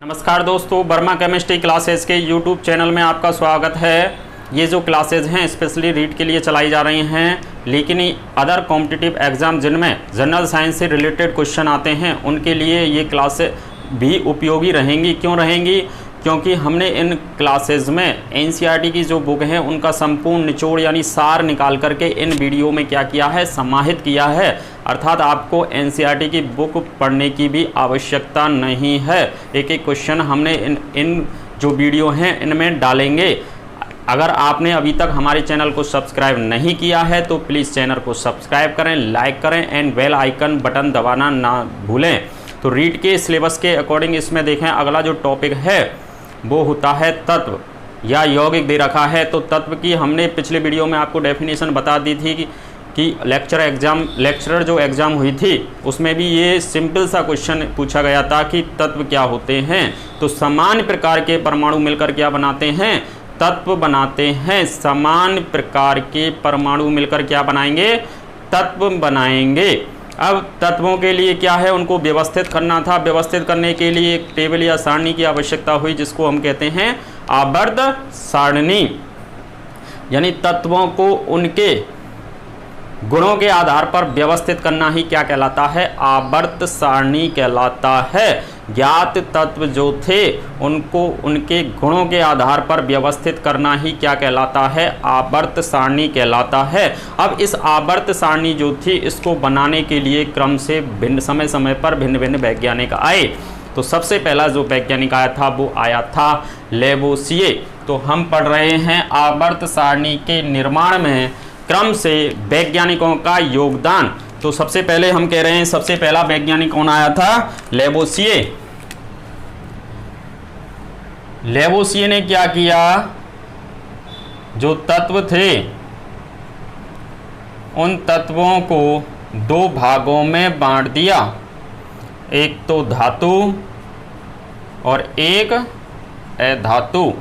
नमस्कार दोस्तों, Verma chemistry classes के यूट्यूब चैनल में आपका स्वागत है। ये जो क्लासेज हैं स्पेशली रीड के लिए चलाई जा रही हैं, लेकिन अदर कॉम्पिटिटिव एग्ज़ाम जिनमें जनरल साइंस से रिलेटेड क्वेश्चन आते हैं उनके लिए ये क्लासेज भी उपयोगी रहेंगी। क्यों रहेंगी? क्योंकि हमने इन क्लासेज में एनसीईआरटी की जो बुक है उनका संपूर्ण निचोड़ यानी सार निकाल करके इन वीडियो में क्या किया है, समाहित किया है। अर्थात आपको एनसीईआरटी की बुक पढ़ने की भी आवश्यकता नहीं है। एक एक क्वेश्चन हमने इन जो वीडियो हैं इनमें डालेंगे। अगर आपने अभी तक हमारे चैनल को सब्सक्राइब नहीं किया है तो प्लीज़ चैनल को सब्सक्राइब करें, लाइक करें एंड बेल आइकन बटन दबाना ना भूलें। तो रीड के सिलेबस के अकॉर्डिंग इसमें देखें, अगला जो टॉपिक है वो होता है तत्व या यौगिक दे रखा है। तो तत्व की हमने पिछले वीडियो में आपको डेफिनेशन बता दी थी कि लेक्चरर जो एग्ज़ाम हुई थी उसमें भी ये सिंपल सा क्वेश्चन पूछा गया था कि तत्व क्या होते हैं। तो समान प्रकार के परमाणु मिलकर क्या बनाते हैं? तत्व बनाते हैं। समान प्रकार के परमाणु मिलकर क्या बनाएंगे? तत्व बनाएंगे। अब तत्वों के लिए क्या है, उनको व्यवस्थित करना था। व्यवस्थित करने के लिए एक टेबल या सारणी की आवश्यकता हुई जिसको हम कहते हैं आवर्त सारणी। यानी तत्वों को उनके गुणों के आधार पर व्यवस्थित करना ही क्या कहलाता है? आवर्त सारणी कहलाता है। ज्ञात तत्व जो थे उनको उनके गुणों के आधार पर व्यवस्थित करना ही क्या कहलाता है? आवर्त सारणी कहलाता है। अब इस आवर्त सारणी जो थी इसको बनाने के लिए क्रम से समय समय पर भिन्न भिन्न वैज्ञानिक आए। तो सबसे पहला जो वैज्ञानिक आया था वो आया था लेवोसिए। तो हम पढ़ रहे हैं आवर्त सारणी के निर्माण में क्रम से वैज्ञानिकों का योगदान। तो सबसे पहले हम कह रहे हैं सबसे पहला वैज्ञानिक कौन आया था? लेवोसिए। लेवोसिए ने क्या किया, जो तत्व थे उन तत्वों को दो भागों में बांट दिया, एक तो धातु और एक अधातु।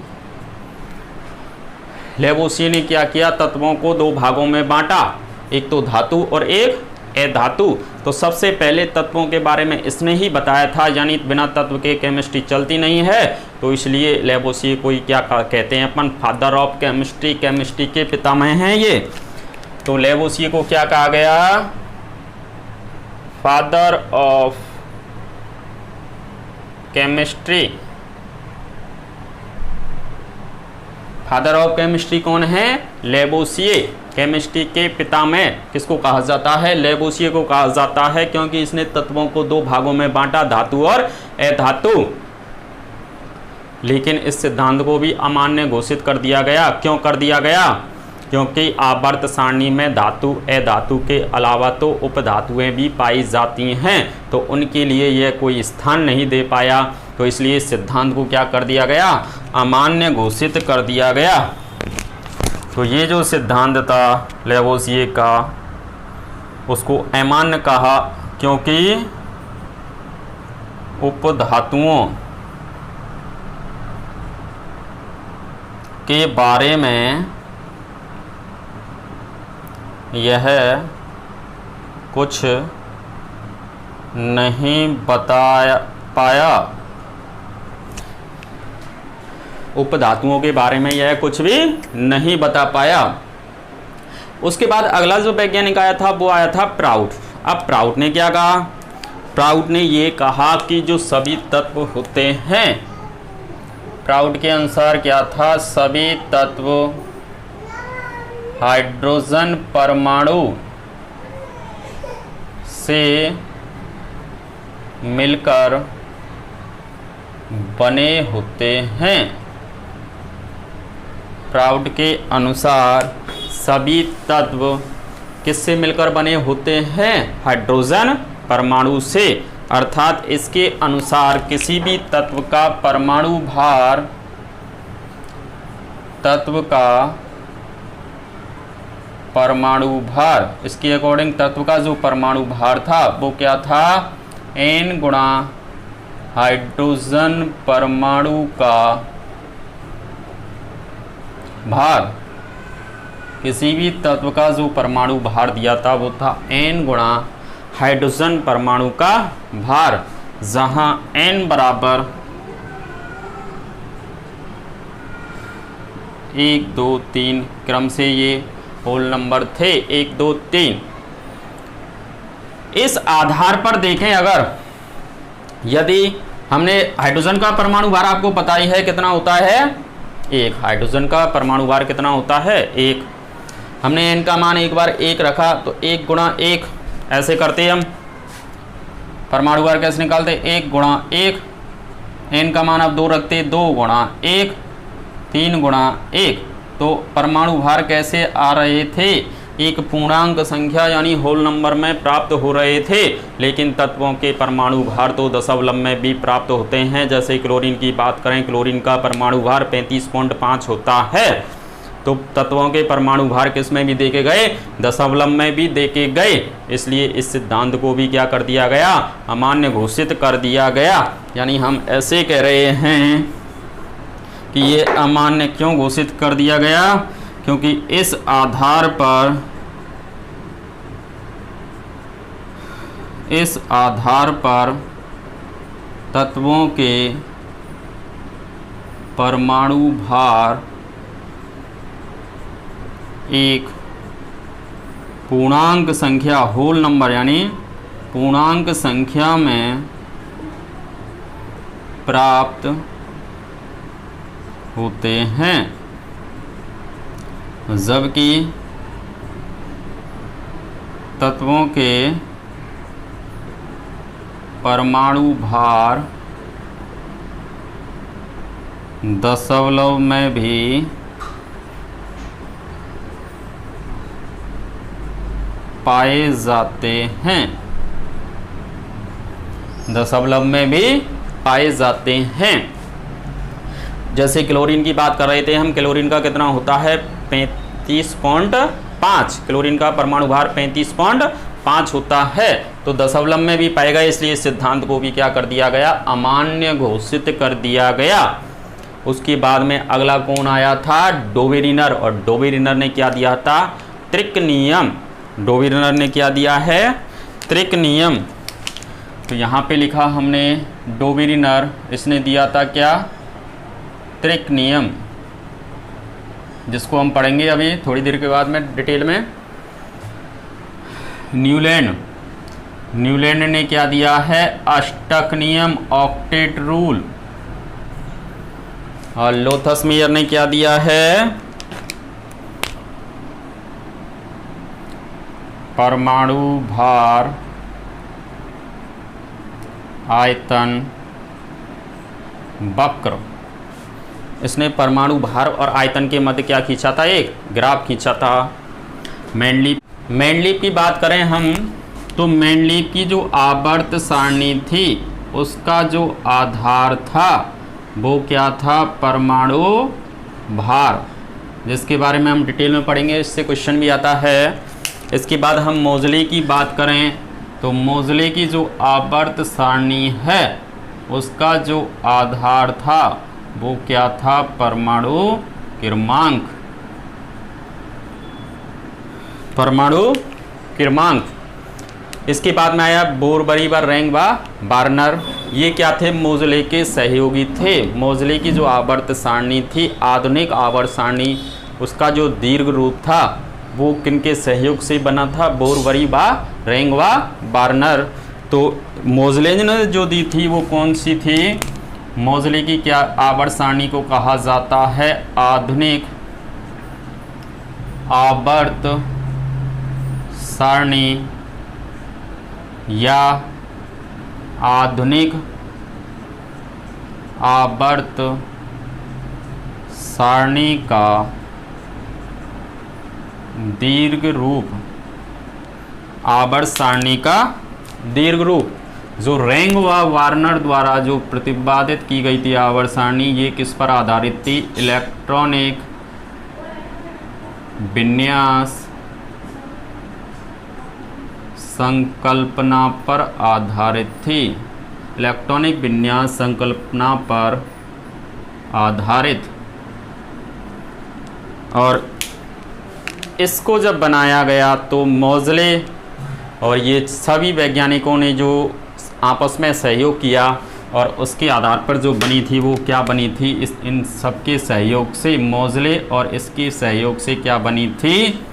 लेवोसिए ने क्या किया, तत्वों को दो भागों में बांटा, एक तो धातु और एक अधातु। तो सबसे पहले तत्वों के बारे में इसने ही बताया था, यानी बिना तत्व के केमिस्ट्री चलती नहीं है। तो इसलिए लेवोसिए को क्या कहते हैं अपन? फादर ऑफ केमिस्ट्री, केमिस्ट्री के पितामह हैं ये। तो लेवोसिए को क्या कहा गया? Father of chemistry. Father of chemistry कौन है? लेवोसिए। केमिस्ट्री के पितामह किसको कहा जाता है? लेवोसिए को कहा जाता है, क्योंकि इसने तत्वों को दो भागों में बांटा, धातु और अधातु। लेकिन इस सिद्धांत को भी अमान्य घोषित कर दिया गया। क्यों कर दिया गया? क्योंकि आवर्त सारणी में धातु अधातु के अलावा तो उपधातुएं भी पाई जाती हैं, तो उनके लिए यह कोई स्थान नहीं दे पाया। तो इसलिए इस सिद्धांत को क्या कर दिया गया? अमान्य घोषित कर दिया गया। तो ये जो सिद्धांत था लेवोसिए का उसको अमान्य कहा, क्योंकि उपधातुओं के बारे में यह कुछ नहीं बता पाया। उपधातुओं के बारे में यह कुछ भी नहीं बता पाया। उसके बाद अगला जो वैज्ञानिक आया था वो आया था प्राउड। अब प्राउड ने क्या कहा? प्राउड ने ये कहा कि जो सभी तत्व होते हैं, प्राउड के अनुसार क्या था? सभी तत्व हाइड्रोजन परमाणु से मिलकर बने होते हैं। प्राउड के अनुसार सभी तत्व किससे मिलकर बने होते हैं? हाइड्रोजन परमाणु से। अर्थात इसके अनुसार किसी भी तत्व का परमाणु भार, तत्व का परमाणु भार, इसके अकॉर्डिंग तत्व का जो परमाणु भार था वो क्या था? n गुणा हाइड्रोजन परमाणु का भार। किसी भी तत्व का जो परमाणु भार दिया था वो था n गुणा हाइड्रोजन परमाणु का भार, जहां n बराबर 1 2 3 क्रम से ये होल नंबर थे 1 2 3। इस आधार पर देखें, अगर यदि हमने हाइड्रोजन का परमाणु भार आपको पता ही है कितना होता है 1, हाइड्रोजन का परमाणु भार कितना होता है 1। हमने n का मान एक बार 1 रखा तो 1 गुणा 1 ऐसे करते हम परमाणु भार कैसे निकालते 1 गुणा 1, n का मान अब 2 रखते 2 गुणा 1 3 गुणा 1। तो परमाणु भार कैसे आ रहे थे, एक पूर्णांक संख्या यानी होल नंबर में प्राप्त हो रहे थे, लेकिन तत्वों के परमाणु भार तो दशमलव में भी प्राप्त होते हैं। जैसे क्लोरीन की बात करें, क्लोरीन का परमाणु भार 35.5 होता है, तो तत्वों के परमाणु भार किस में भी देखे गए, दशमलव में भी देखे गए। इसलिए इस सिद्धांत को भी क्या कर दिया गया, अमान्य घोषित कर दिया गया। यानी हम ऐसे कह रहे हैं कि ये अमान्य क्यों घोषित कर दिया गया, क्योंकि इस आधार पर तत्वों के परमाणु भार एक पूर्णांक संख्या होल नंबर यानी पूर्णांक संख्या में प्राप्त होते हैं, जबकि तत्वों के परमाणु भार दशमलव में भी पाए जाते हैं, दशमलव में भी पाए जाते हैं। जैसे क्लोरीन की बात कर रहे थे हम, क्लोरीन का कितना होता है 35.5, क्लोरीन का परमाणु भार 35.5 होता है, तो दशमलव में भी पाएगा। इसलिए इस सिद्धांत को भी क्या कर दिया गया, अमान्य घोषित कर दिया गया। उसके बाद में अगला कौन आया था, डोबेरिनर, और डोबेरिनर ने क्या दिया था, त्रिक नियम। डोबेरिनर ने क्या दिया है, त्रिक नियम। तो यहाँ पे लिखा हमने डोबेरिनर, इसने दिया था क्या, त्रिक नियम, जिसको हम पढ़ेंगे अभी थोड़ी देर के बाद में डिटेल में। न्यूलैंड ने क्या दिया है, अष्टक नियम, ऑक्टेट रूल। और लोथसमेयर ने क्या दिया है, परमाणु भार आयतन वक्र। इसने परमाणु भार और आयतन के मध्य क्या खींचा था, एक ग्राफ खींचा था। मेंडलीव की बात करें हम, तो मेंडलीव की जो आवर्त सारणी थी उसका जो आधार था वो क्या था, परमाणु भार, जिसके बारे में हम डिटेल में पढ़ेंगे, इससे क्वेश्चन भी आता है। इसके बाद हम मोजले की बात करें, तो मोजले की जो आवर्त सारणी है उसका जो आधार था वो क्या था, परमाणु क्रमांक, परमाणु क्रमांक। इसके बाद में आया बोरबरी व रैंग व वार्नर, ये क्या थे, मोजले के सहयोगी थे। मोजले की जो आवर्त सारणी थी, आधुनिक आवर्त सारणी, उसका जो दीर्घ रूप था वो किनके सहयोग से बना था, बोरबरी व रैंग व वार्नर। तो मोजले ने जो दी थी वो कौन सी थी, मोजले की क्या आवर्त सारणी को कहा जाता है, आधुनिक आवर्त सारणी या आधुनिक आवर्त सारणी का दीर्घ रूप, आवर्त सारणी का दीर्घ रूप, जो रैंग व वार्नर द्वारा जो प्रतिपादित की गई थी आवर्त सारणी, ये किस पर आधारित थी, इलेक्ट्रॉनिक विन्यास संकल्पना पर आधारित थी, इलेक्ट्रॉनिक विन्यास संकल्पना पर आधारित। और इसको जब बनाया गया तो मोजले और ये सभी वैज्ञानिकों ने जो आपस में सहयोग किया, और उसके आधार पर जो बनी थी वो क्या बनी थी, इन सबके सहयोग से, मोज़ले और इसके सहयोग से क्या बनी थी,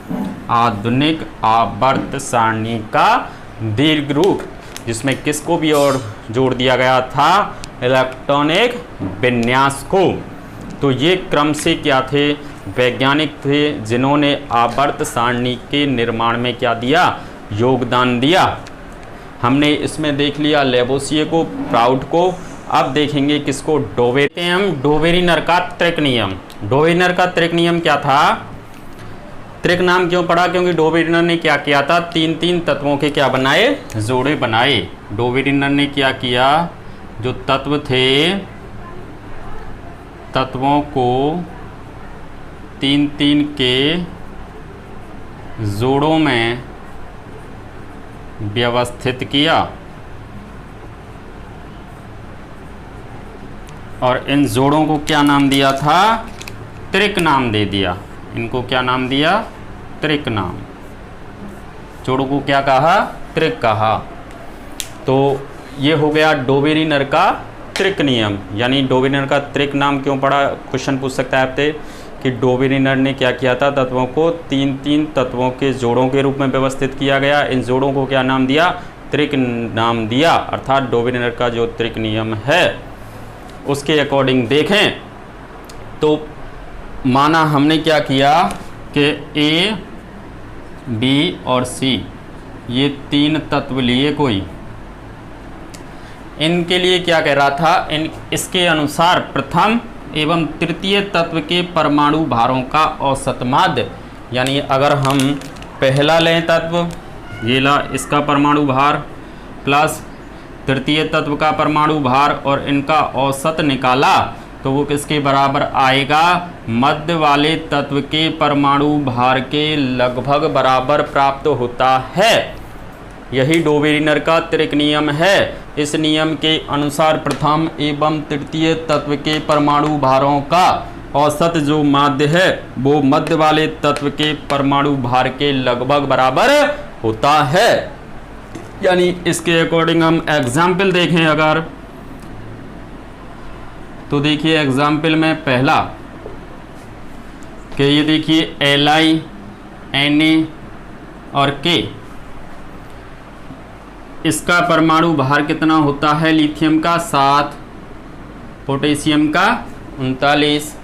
आधुनिक आवर्त सारणी का दीर्घ रूप, जिसमें किसको भी और जोड़ दिया गया था, इलेक्ट्रॉनिक विन्यास को। तो ये क्रम से क्या थे, वैज्ञानिक थे जिन्होंने आवर्त सारणी के निर्माण में क्या दिया, योगदान दिया। हमने इसमें देख लिया लेवोसिए को, प्राउड को। अब देखेंगे किसको, डोबेरिनर का त्रिक नियम। डोबेरिनर का त्रिक नियम क्या था, त्रिक नाम क्यों पड़ा, क्योंकि डोबेरिनर ने क्या किया था, 3-3 तत्वों के क्या बनाए, जोड़े बनाए। डोबेरिनर ने क्या किया, जो तत्व थे तत्वों को 3-3 के जोड़ों में व्यवस्थित किया और इन जोड़ों को क्या नाम दिया था, त्रिक नाम दे दिया। इनको क्या नाम दिया, त्रिक नाम। जोड़ों को क्या कहा, त्रिक कहा। तो ये हो गया डोबेरिनर का त्रिक नियम। यानी डोबेरिनर का त्रिक नाम क्यों पड़ा, क्वेश्चन पूछ सकता है आपसे कि डोबेरिनर ने क्या किया था, तत्वों को 3-3 तत्वों के जोड़ों के रूप में व्यवस्थित किया गया। इन जोड़ों को क्या नाम दिया, त्रिक नाम दिया। अर्थात डोबेरिनर का जो त्रिक नियम है उसके अकॉर्डिंग देखें तो माना हमने क्या किया कि ए, बी और सी ये 3 तत्व लिए कोई, इनके लिए क्या कह रहा था, इसके अनुसार प्रथम एवं तृतीय तत्व के परमाणु भारों का औसत माध्य। यानी अगर हम पहला लें तत्व, ये ला इसका परमाणु भार प्लस तृतीय तत्व का परमाणु भार और इनका औसत निकाला तो वो किसके बराबर आएगा, मध्य वाले तत्व के परमाणु भार के लगभग बराबर प्राप्त होता है। यही डोबेरिनर का त्रिक नियम है। इस नियम के अनुसार प्रथम एवं तृतीय तत्व के परमाणु भारों का औसत जो माध्य है वो मध्य वाले तत्व के परमाणु भार के लगभग बराबर होता है। यानी इसके अकॉर्डिंग हम एग्जाम्पल देखें अगर, तो देखिए एग्जाम्पल में पहला कि ये देखिए Li, Na और K, इसका परमाणु भार कितना होता है, लिथियम का 7, पोटेशियम का 39।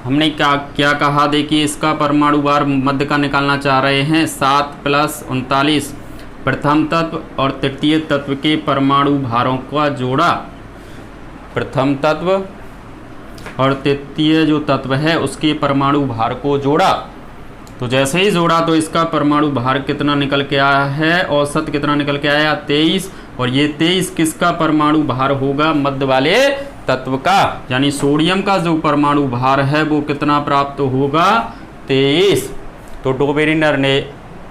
हमने क्या कहा, देखिए इसका परमाणु भार मध्य का निकालना चाह रहे हैं, 7 + 39 प्रथम तत्व और तृतीय तत्व के परमाणु भारों का जोड़ा। प्रथम तत्व और तृतीय जो तत्व है उसके परमाणु भार को जोड़ा, तो जैसे ही जोड़ा तो इसका परमाणु भार कितना निकल के आया है, औसत कितना निकल के आया, 23। और ये 23 किसका परमाणु भार होगा, मध्य वाले तत्व का। यानी सोडियम का जो परमाणु भार है वो कितना प्राप्त होगा, 23। तो डोबेरिनर ने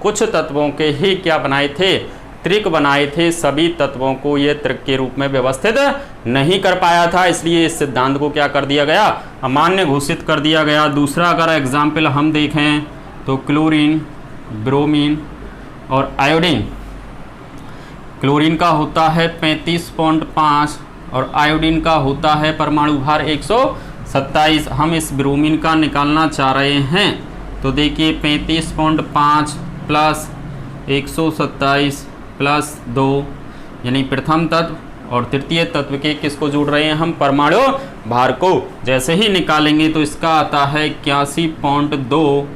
कुछ तत्वों के ही क्या बनाए थे, त्रिक बनाए थे। सभी तत्वों को ये त्रिक के रूप में व्यवस्थित नहीं कर पाया था, इसलिए इस सिद्धांत को क्या कर दिया गया, अमान्य घोषित कर दिया गया। दूसरा अगर एग्जाम्पल हम देखें तो क्लोरीन, ब्रोमीन और आयोडीन। क्लोरीन का होता है 35.5 और आयोडीन का होता है परमाणु भार 127। हम इस ब्रोमीन का निकालना चाह रहे हैं, तो देखिए 35.5 + 127 + 2 यानी प्रथम तत्व और तृतीय तत्व के किसको जोड़ रहे हैं हम, परमाणु भार को। जैसे ही निकालेंगे तो इसका आता है 81.2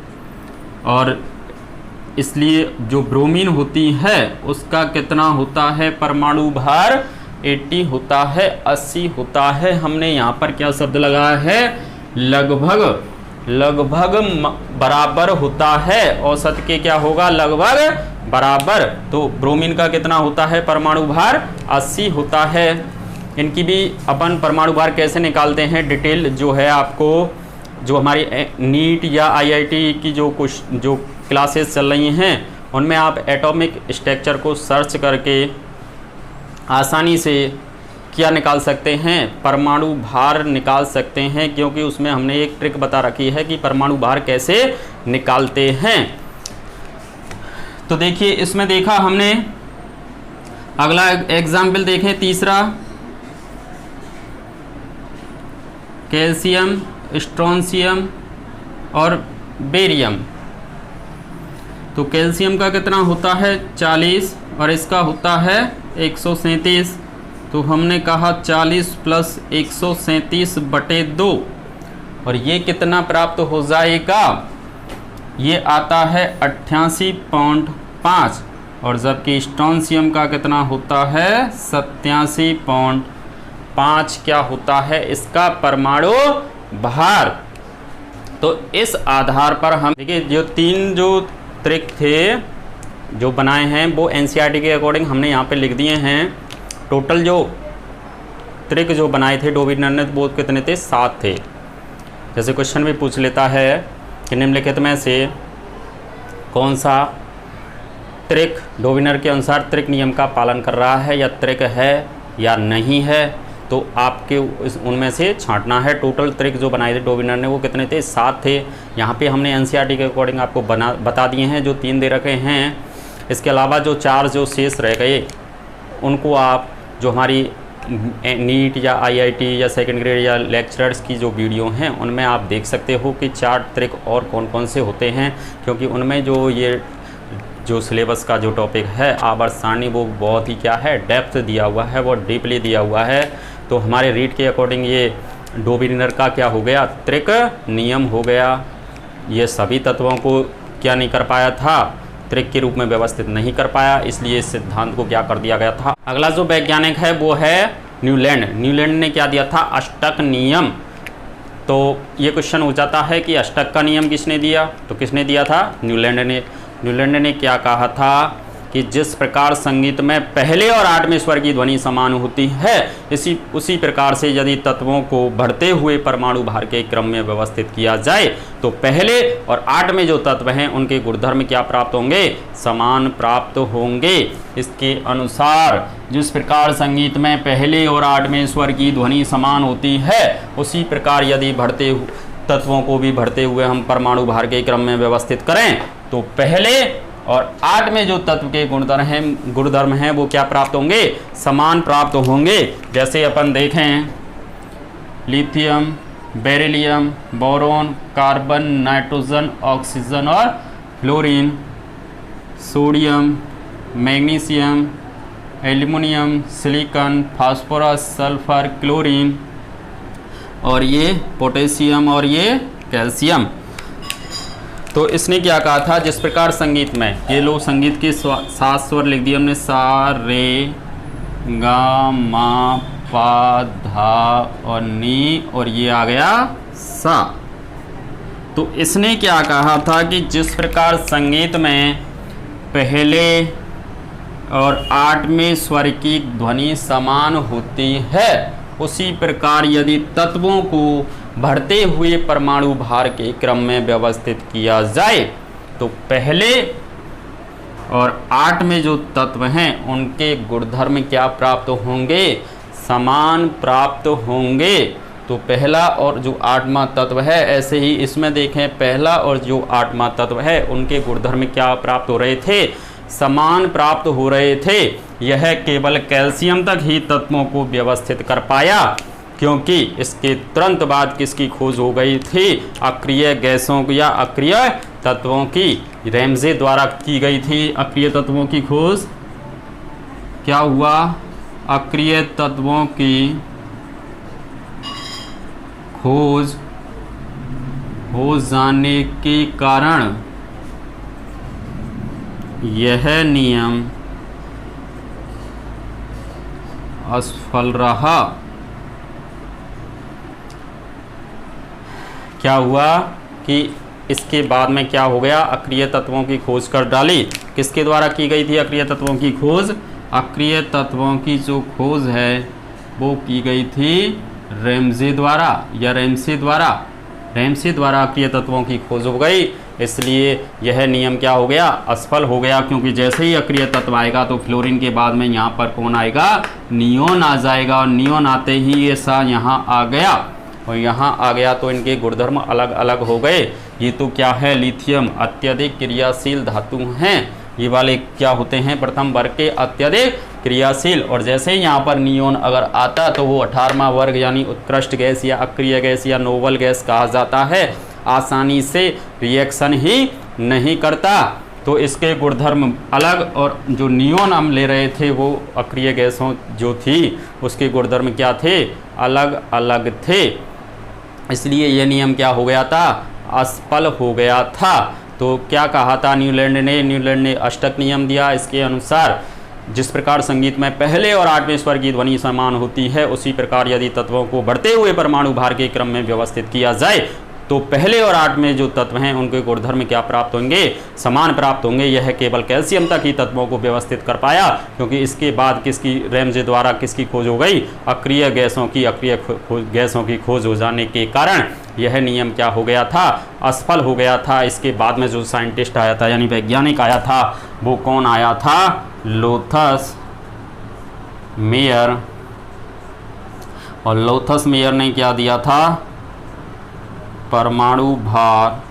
और इसलिए जो ब्रोमीन होती है उसका कितना होता है, परमाणु भार 80 होता है, 80 होता है। हमने यहाँ पर क्या शब्द लगाया है, लगभग बराबर होता है। औसत के क्या होगा, लगभग बराबर। तो ब्रोमीन का कितना होता है, परमाणु भार 80 होता है। इनकी भी अपन परमाणु भार कैसे निकालते हैं डिटेल जो है आपको, जो हमारी नीट या IIT की जो क्लासेस चल रही हैं उनमें आप एटॉमिक स्ट्रक्चर को सर्च करके आसानी से क्या निकाल सकते हैं, परमाणु भार निकाल सकते हैं, क्योंकि उसमें हमने एक ट्रिक बता रखी है कि परमाणु भार कैसे निकालते हैं। तो देखिए इसमें देखा हमने, अगला एग्जाम्पल देखें तीसरा कैल्शियम, स्ट्रोंशियम और बेरियम। तो कैल्शियम का कितना होता है 40 और इसका होता है 137। तो हमने कहा 40 प्लस 137/2 और ये कितना प्राप्त हो जाएगा, ये आता है 88.5 और जबकि स्ट्रोंशियम का कितना होता है 87.5 क्या होता है इसका परमाणु भार। तो इस आधार पर हम देखिए जो 3 जो त्रिक थे जो बनाए हैं वो एनसीईआरटी के अकॉर्डिंग हमने यहाँ पे लिख दिए हैं। टोटल जो त्रिक जो बनाए थे डोविनर ने वो कितने थे 7 थे। जैसे क्वेश्चन भी पूछ लेता है कि निम्नलिखित में से कौन सा त्रिक डोविनर के अनुसार त्रिक नियम का पालन कर रहा है या त्रिक है या नहीं है, तो आपके उनमें से छांटना है। टोटल त्रिक जो बनाए थे डोविनर ने वो कितने थे 7 थे। यहाँ पे हमने एनसीईआरटी के अकॉर्डिंग आपको बता दिए हैं, जो 3 दे रखे हैं। इसके अलावा जो 4 जो शेष रह गए उनको आप जो हमारी नीट या आईआईटी या सेकंड ग्रेड या लेक्चरर्स की जो वीडियो हैं उनमें आप देख सकते हो कि 4 त्रिक और कौन कौन से होते हैं, क्योंकि उनमें जो ये जो सिलेबस का जो टॉपिक है आवर्त सारणी वो बहुत ही क्या है डेप्थ दिया हुआ है, वो डीपली दिया हुआ है। तो हमारे रीड के अकॉर्डिंग ये डोविनर का क्या हो गया त्रिक नियम हो गया। ये सभी तत्वों को क्या नहीं कर पाया था, त्रिक के रूप में व्यवस्थित नहीं कर पाया, इसलिए इस सिद्धांत को क्या कर दिया गया था। अगला जो वैज्ञानिक है वो है न्यूलैंड। न्यूलैंड ने क्या दिया था अष्टक नियम। तो ये क्वेश्चन हो जाता है कि अष्टक का नियम किसने दिया, तो किसने दिया था न्यूलैंड ने। न्यूलैंड ने क्या कहा था कि जिस प्रकार संगीत में पहले और 8वें स्वर की ध्वनि समान होती है उसी प्रकार से यदि तत्वों को बढ़ते हुए परमाणु भार के क्रम में व्यवस्थित किया जाए तो पहले और 8वें जो तत्व हैं उनके गुणधर्म क्या प्राप्त होंगे, समान प्राप्त होंगे। इसके अनुसार जिस प्रकार संगीत में पहले और 8वें स्वर की ध्वनि समान होती है उसी प्रकार यदि बढ़ते तत्वों को भी बढ़ते हुए हम परमाणु भार के क्रम में व्यवस्थित करें तो पहले और 8वें जो तत्व के गुणधर्म हैं वो क्या प्राप्त होंगे, समान प्राप्त होंगे। जैसे अपन देखें lithium, beryllium, boron, carbon, nitrogen, oxygen और fluorine, sodium, magnesium, aluminium, silicon, phosphorus, sulphur, chlorine और ये पोटेशियम और ये कैल्शियम। तो इसने क्या कहा था, जिस प्रकार संगीत में ये लोग संगीत के 7 स्वर लिख दिए हमने, सा रे गा मा पा धा और नी और ये आ गया सा। तो इसने क्या कहा था कि जिस प्रकार संगीत में पहले और 8वें स्वर की ध्वनि समान होती है उसी प्रकार यदि तत्वों को बढ़ते हुए परमाणु भार के क्रम में व्यवस्थित किया जाए तो पहले और 8वें जो तत्व हैं उनके गुणधर्म क्या प्राप्त होंगे, समान प्राप्त होंगे। तो पहला और जो 8वां तत्व है, ऐसे ही इसमें देखें पहला और जो 8वां तत्व है उनके गुणधर्म क्या प्राप्त हो रहे थे, समान प्राप्त हो रहे थे। यह केवल कैल्शियम तक ही तत्वों को व्यवस्थित कर पाया, क्योंकि इसके तुरंत बाद किसकी खोज हो गई थी, अक्रिय गैसों या अक्रिय तत्वों की, रैमजे द्वारा की गई थी। अक्रिय तत्वों की खोज क्या हुआ, अक्रिय तत्वों की खोज हो जाने के कारण यह नियम असफल रहा। क्या हुआ कि इसके बाद में क्या हो गया, अक्रिय तत्वों की खोज कर डाली। किसके द्वारा की गई थी अक्रिय तत्वों की खोज, अक्रिय तत्वों की जो खोज है वो की गई थी रैमजे द्वारा या रैमसे द्वारा अक्रिय तत्वों की खोज हो गई। इसलिए यह नियम क्या हो गया, असफल हो गया, क्योंकि जैसे ही अक्रिय तत्व आएगा तो फ्लोरीन के बाद में यहाँ पर कौन आएगा, नियोन आ जाएगा, और नियोन आते ही ये सा यहाँ आ गया और यहाँ आ गया तो इनके गुणधर्म अलग अलग हो गए। ये तो क्या है, लिथियम अत्यधिक क्रियाशील धातु हैं। ये वाले क्या होते हैं, प्रथम वर्ग के अत्यधिक क्रियाशील, और जैसे ही यहाँ पर नियोन अगर आता तो वो 18वां वर्ग यानी उत्कृष्ट गैस या अक्रिय गैस या नोबल गैस कहा जाता है। आसानी से रिएक्शन ही नहीं करता, तो इसके गुणधर्म अलग, और जो नियोन हम ले रहे थे वो अक्रिय गैसों जो थी उसके गुणधर्म क्या थे, अलग अलग थे। इसलिए ये नियम क्या हो गया था, असफल हो गया था। तो क्या कहा था न्यूलैंड ने अष्टक नियम दिया। इसके अनुसार जिस प्रकार संगीत में पहले और 8वें स्वर की ध्वनि समान होती है, उसी प्रकार यदि तत्वों को बढ़ते हुए परमाणु भार के क्रम में व्यवस्थित किया जाए तो पहले और 8 में जो तत्व हैं उनके गुणधर्म क्या प्राप्त होंगे, समान प्राप्त होंगे। यह केवल कैल्शियम तक ही तत्वों को व्यवस्थित कर पाया, क्योंकि इसके बाद किसकी रैमजे द्वारा किसकी खोज हो गई, अक्रिय गैसों की खोज हो जाने के कारण यह नियम क्या हो गया था, असफल हो गया था। इसके बाद में जो साइंटिस्ट आया था यानी वैज्ञानिक आया था वो कौन आया था, लोथस मेयर। और लोथस मेयर ने क्या दिया था, परमाणु भार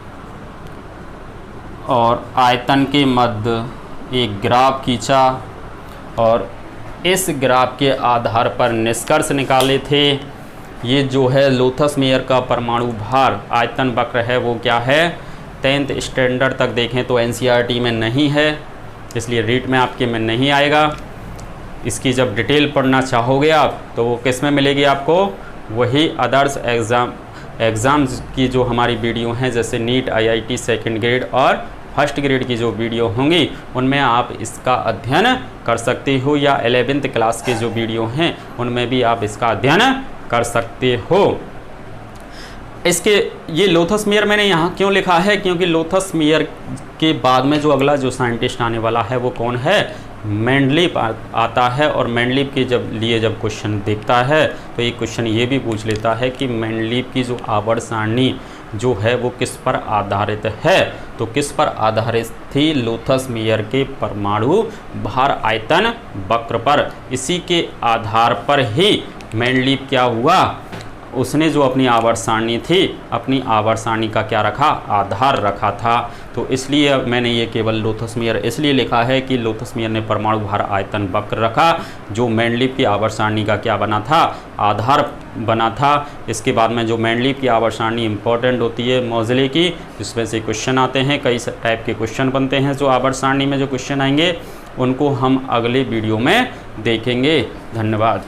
और आयतन के मध्य एक ग्राफ खींचा और इस ग्राफ के आधार पर निष्कर्ष निकाले थे। ये जो है लोथस मेयर का परमाणु भार आयतन वक्र है वो क्या है, 10th स्टैंडर्ड तक देखें तो एनसीईआरटी में नहीं है, इसलिए रीट में आपके में नहीं आएगा। इसकी जब डिटेल पढ़ना चाहोगे आप तो वो किस में मिलेगी आपको, वही आदर्श एग्ज़ाम्स की जो हमारी वीडियो हैं, जैसे नीट, आईआईटी सेकंड ग्रेड और फर्स्ट ग्रेड की जो वीडियो होंगी उनमें आप इसका अध्ययन कर सकते हो, या 11th क्लास के जो वीडियो हैं उनमें भी आप इसका अध्ययन कर सकते हो। इसके ये लोथस मेयर मैंने यहाँ क्यों लिखा है, क्योंकि लोथस मेयर के बाद में जो अगला जो साइंटिस्ट आने वाला है वो कौन है, मेंडलीफ आता है। और मेंडलीफ के जब क्वेश्चन देखता है तो ये क्वेश्चन ये भी पूछ लेता है कि मेंडलीफ की जो आवर्त सारणी जो है वो किस पर आधारित है, तो किस पर आधारित थी, लोथस मेयर के परमाणु भार आयतन वक्र पर। इसी के आधार पर ही मेंडलीफ क्या हुआ, उसने जो अपनी आवर्त सारणी थी, अपनी आवर्त सारणी का क्या रखा, आधार रखा था। तो इसलिए मैंने ये केवल लोथस मेयर इसलिए लिखा है कि लोथस मेयर ने परमाणु भार आयतन वक्र रखा जो मेंडलीफ की आवर्त सारणी का क्या बना था, आधार बना था। इसके बाद में जो मेंडलीफ की आवर्त सारणी इंपॉर्टेंट होती है मोज़ले की, जिसमें से क्वेश्चन आते हैं, कई टाइप के क्वेश्चन बनते हैं, जो आवर्त सारणी में जो क्वेश्चन आएंगे उनको हम अगले वीडियो में देखेंगे। धन्यवाद।